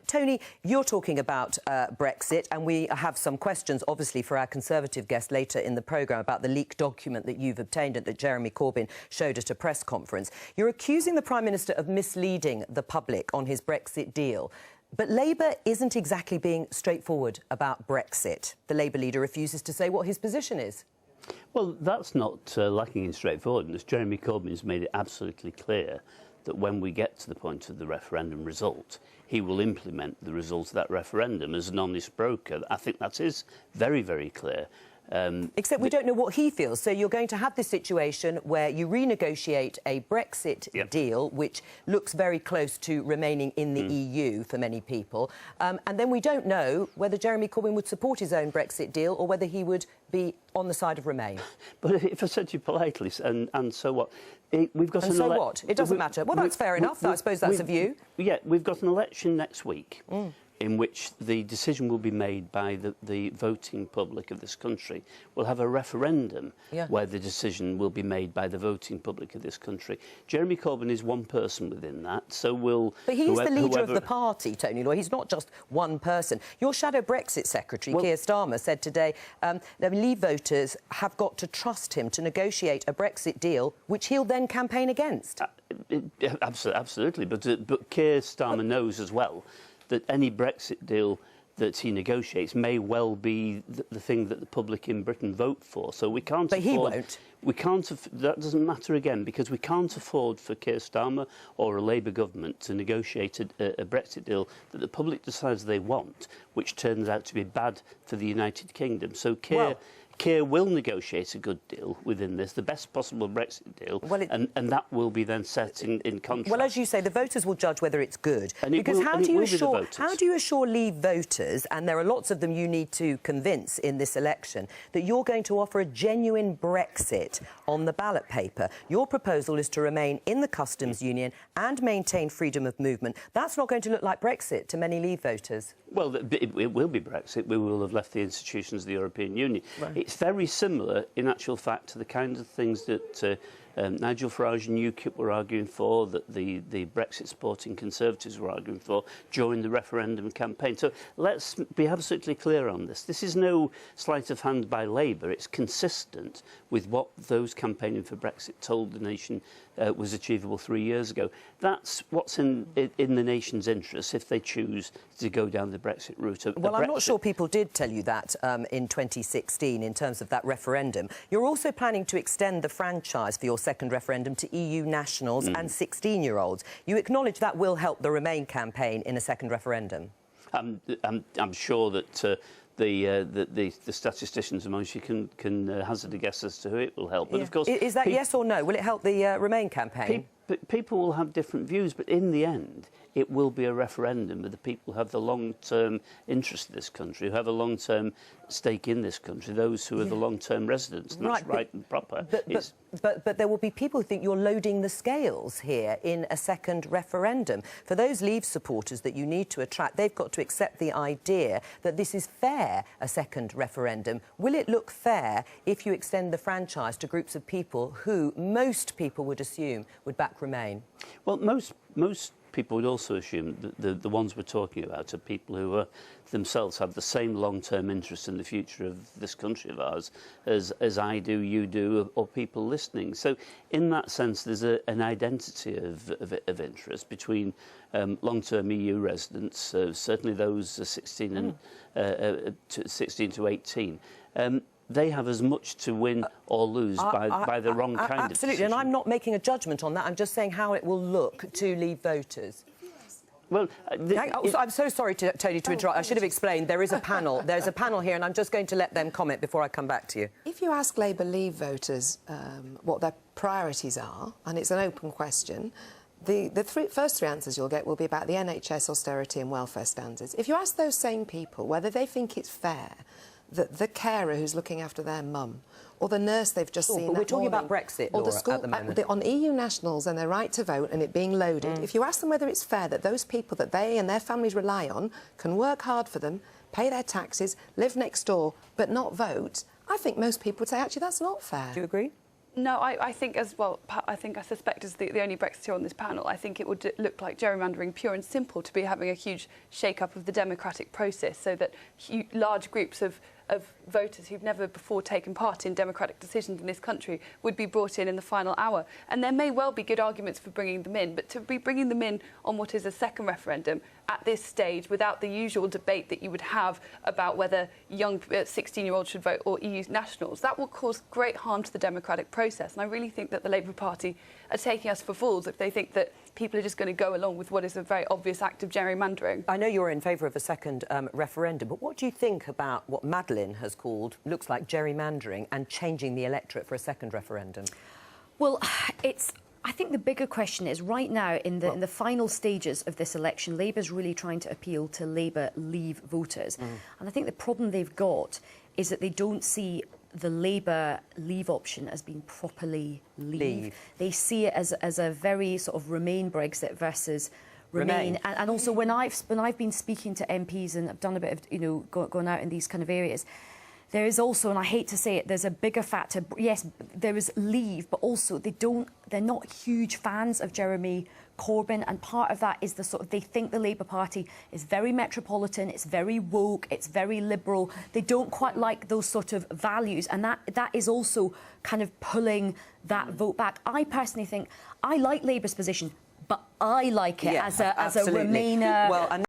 Tony, you're talking about Brexit, and we have some questions, obviously, for our Conservative guest later in the programme about the leaked document that you've obtained and that Jeremy Corbyn showed at a press conference. You're accusing the Prime Minister of misleading the public on his Brexit deal. But Labour isn't exactly being straightforward about Brexit. The Labour leader refuses to say what his position is. Well, that's not lacking in straightforwardness. Jeremy Corbyn's made it absolutely clear that when we get to the point of the referendum result, he will implement the result of that referendum as an honest broker. I think that is very, very clear. Except we don't know what he feels. So you're going to have this situation where you renegotiate a Brexit deal, which looks very close to remaining in the EU for many people. And then we don't know whether Jeremy Corbyn would support his own Brexit deal or whether he would be on the side of Remain. But if I said to you politely, and so what? We've got and so what? It doesn't matter. Well, that's fair enough. I suppose that's a view. Yeah, we've got an election next week. In which the decision will be made by the voting public of this country. We'll have a referendum where the decision will be made by the voting public of this country. Jeremy Corbyn is one person within that, so will... But he's the leader of the party, Tony Lloyd. He's not just one person. Your shadow Brexit secretary, Keir Starmer, said today that Leave voters have got to trust him to negotiate a Brexit deal, which he'll then campaign against. Absolutely, but Keir Starmer knows as well that any Brexit deal that he negotiates may well be the thing that the public in Britain vote for. So we can't. But he won't. We can't. That doesn't matter again, because we can't afford for Keir Starmer or a Labour government to negotiate a Brexit deal that the public decides they want, which turns out to be bad for the United Kingdom. So Keir will negotiate a good deal within this, the best possible Brexit deal, and that will be then set in contract. Well, as you say, the voters will judge whether it's good. Because how do you assure Leave voters, and there are lots of them you need to convince in this election, that you're going to offer a genuine Brexit on the ballot paper? Your proposal is to remain in the customs union and maintain freedom of movement. That's not going to look like Brexit to many Leave voters. Well, it will be Brexit. We will have left the institutions of the European Union. Right. It's very similar, in actual fact, to the kinds of things that Nigel Farage and UKIP were arguing for, that the Brexit supporting Conservatives were arguing for during the referendum campaign. So let's be absolutely clear on this. This is no sleight of hand by Labour. It's consistent with what those campaigning for Brexit told the nation was achievable 3 years ago. That's what's in the nation's interest if they choose to go down the Brexit route. Well, I'm not sure people did tell you that in 2016 in terms of that referendum. You're also planning to extend the franchise for your second referendum to EU nationals and 16-year-olds. You acknowledge that will help the Remain campaign in a second referendum? I'm sure that the statisticians amongst you can hazard a guess as to who it will help. But of course, is that yes or no? Will it help the Remain campaign? People will have different views, but in the end, it will be a referendum with the people who have the long-term interest in this country, who have a long-term stake in this country, those who are the long-term residents. And that's right and proper. But there will be people who think you're loading the scales here in a second referendum. For those Leave supporters that you need to attract, they've got to accept the idea that this is fair, a second referendum. Will it look fair if you extend the franchise to groups of people who most people would assume would back Remain? Well, most people would also assume that the ones we're talking about are people who themselves have the same long-term interest in the future of this country of ours as I do, you do, or people listening. So in that sense, there's an identity of interest between long-term EU residents, certainly those 16 to 18. They have as much to win or lose by the wrong kind of decision. Absolutely, and I'm not making a judgment on that. I'm just saying how it will look to Leave voters. Well, I'm so sorry, Tony, to interrupt. I should have explained. There is a panel. There's a panel here, and I'm just going to let them comment before I come back to you. If you ask Labour Leave voters what their priorities are, and it's an open question, the first three answers you'll get will be about the NHS, austerity and welfare standards. If you ask those same people whether they think it's fair that the carer who's looking after their mum, or the nurse they've just seen but we're talking morning, about Brexit, or Laura, the school, at the moment. On EU nationals and their right to vote and it being loaded, if you ask them whether it's fair that those people that they and their families rely on can work hard for them, pay their taxes, live next door, but not vote, I think most people would say, actually, that's not fair. Do you agree? No, I think as well, I suspect as the only Brexiteer on this panel, I think it would look like gerrymandering pure and simple to be having a huge shake-up of the democratic process, so that large groups of voters who've never before taken part in democratic decisions in this country would be brought in the final hour. And there may well be good arguments for bringing them in, but to be bringing them in on what is a second referendum at this stage without the usual debate that you would have about whether young 16-year-olds should vote or EU nationals, that will cause great harm to the democratic process. And I really think that the Labour Party are taking us for fools if they think that people are just going to go along with what is a very obvious act of gerrymandering. I know you're in favour of a second referendum, but what do you think about what Madeline has called, looks like gerrymandering and changing the electorate for a second referendum? Well, I think the bigger question is right now in the final stages of this election, Labour's really trying to appeal to Labour Leave voters. And I think the problem they've got is that they don't see the Labour Leave option as being properly Leave. They see it as a very sort of Remain Brexit versus Remain. And also when I've been speaking to MPs and I've done a bit of, going out in these kind of areas, there is also, and I hate to say it, there's a bigger factor. Yes, there is Leave, but also they're not huge fans of Jeremy Corbyn, and part of that is they think the Labour Party is very metropolitan, it's very woke, it's very liberal. They don't quite like those sort of values, and that is also kind of pulling that vote back. I personally think I like Labour's position, but I like it as a Remainer. Well,